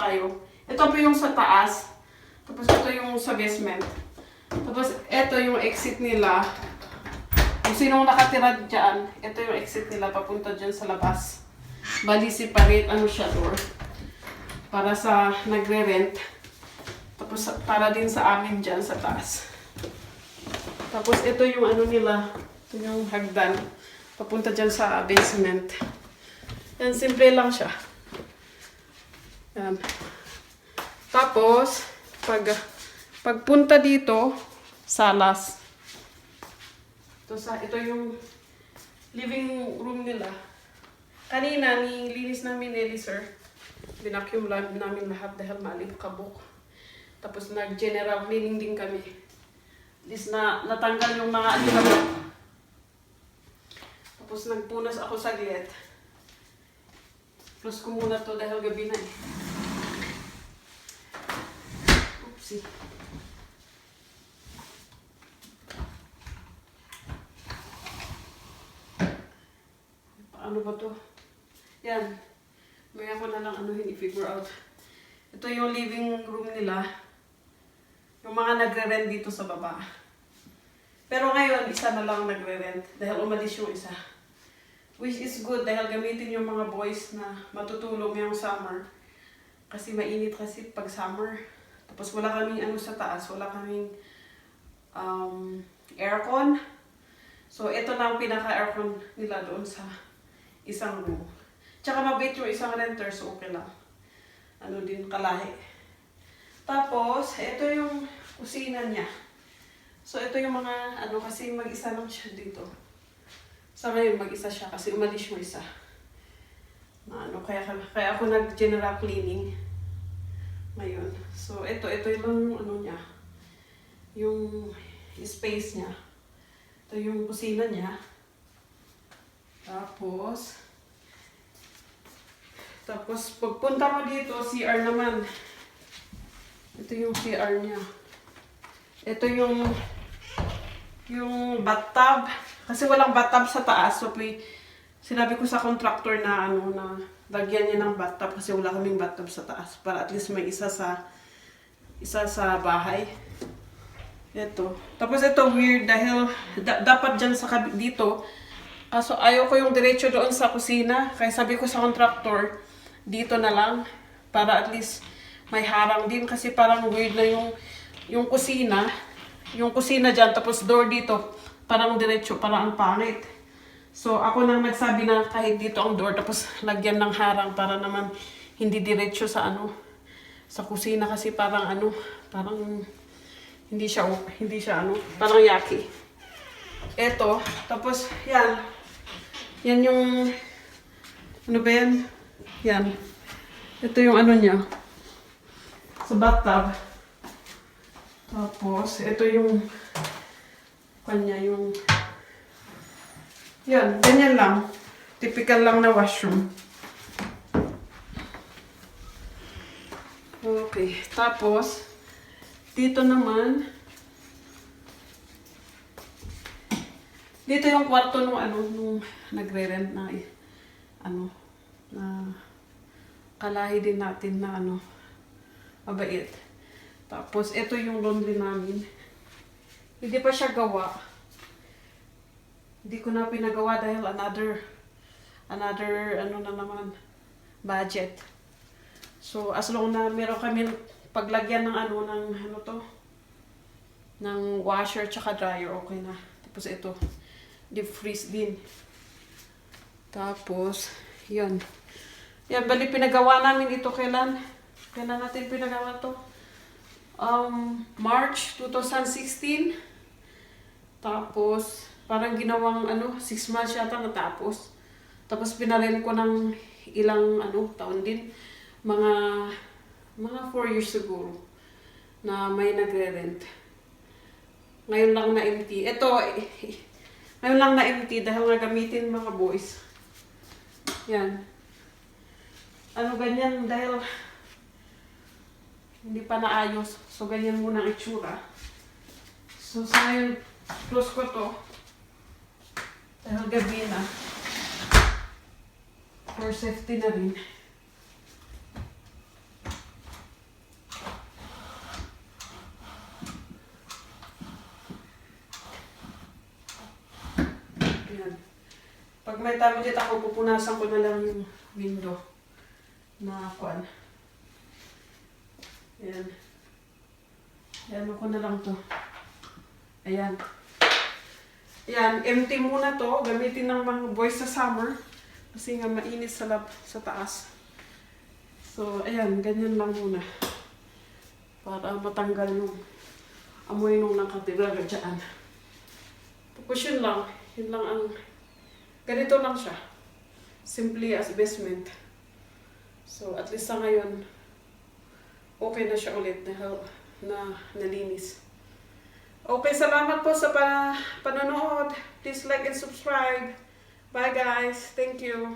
tayo. Ito po yung sa taas. Tapos ito yung sa basement. Tapos ito yung exit nila. Kung sinong nakatira dyan, ito yung exit nila papunta dyan sa labas. Bali separate ano siya door. Para sa nagre-rent. Tapos para din sa amin dyan sa taas. Tapos ito yung ano nila. Ito yung hagdan. Papunta dyan sa basement. Yan, simple lang siya. Yan. Tapos, pagpunta dito, salas. Ito yung living room nila. Kanina, nilinis namin ni sir. Binacuum namin lahat dahil maalikabok. Tapos nag-general cleaning din kami. At least natanggal yung mga alikabok. Tapos nagpunas ako saglit. Plus ko muna to dahil gabi na eh. Oopsie. Paano ba to? Yan. May ako na lang i-figure out. Ito yung living room nila. Yung mga nagre-rent dito sa baba. Pero ngayon, isa na lang nagre-rent. Dahil umalis yung isa. Which is good dahil gamitin yung mga boys na matutulog ngayong summer. Kasi mainit kasi pag summer. Tapos wala kaming sa taas. Wala kaming aircon. So ito na ang pinaka-aircon nila doon sa isang room. Tsaka mabait yung isang renter, so okay lang. Ano din, kalahi. Tapos, ito yung kusina niya. So, ito yung mga, kasi mag-isa lang siya dito. Sa ngayon, mag-isa siya kasi umalis yung isa. Kaya ako nag-general cleaning. Ngayon. So, ito yung niya. Yung space niya. Ito yung kusina niya. Tapos, pagpunta mo dito, CR naman. Ito yung CR niya. Ito yung bathtub. Kasi walang bathtub sa taas. So, sinabi ko sa contractor na na lagyan niya ng bathtub kasi wala kaming bathtub sa taas. Para at least may isa sa bahay. Ito. Tapos ito weird dahil dapat dyan dito. Kaso ayaw ko yung diretso doon sa kusina. Kaya sabi ko sa contractor, dito na lang. Para at least may harang din. Kasi parang weird na yung kusina. Yung kusina dyan, tapos door dito. Parang diretso, parang ang pangit. So ako nang nagsabi na kahit dito ang door, tapos lagyan ng harang para naman hindi diretso sa sa kusina. Kasi parang parang hindi siya parang yaki. Eto, tapos yan. Yan yung, ba yan? Yan. Ito yung niya. Sa bathtub. Tapos, ito yung, yan, ganyan lang. Typical lang na washroom. Okay, tapos, dito naman, dito yung kwarto nung nagre-rent na na kalahi din natin na mabait. Tapos ito yung laundry namin. Hindi pa siya gawa. Hindi ko na pinagawa dahil another na naman budget. So as long na meron kami paglagyan ng ng washer tsaka dryer, okay na. Tapos ito deep freeze din. Tapos, yun. Yan, bali pinagawa namin ito kailan natin pinagawa to? March 2016. Tapos, parang ginawang 6 months yata natapos. Tapos, pinarent ko ng ilang taon din. Mga 4 years siguro na may nagre-rent. Ngayon lang na empty. Ngayon lang na empty dahil gagamitin mga boys. Yan. Ganyan dahil hindi pa naayos. So, ganyan muna ang itsura. So, sa ngayon, close ko to. Dahil gabi na. For safety na rin. Pag may tama dito ako, pupunasan ko na lang yung window na kuan. Ayan. Ayan ko na lang to. Ayan. Ayan, empty muna to. Gamitin ng mga boys sa summer. Kasi nga mainit sa sa taas. So, ayan, ganyan lang muna. Para matanggal yung amoy nung nakatira dyan. Tapos yun lang. Yun lang ang... Ganito lang siya. Simply as basement. So, at least sa ngayon, okay na siya ulit na nalinis. Okay, salamat po sa panonood. Please like and subscribe. Bye guys. Thank you.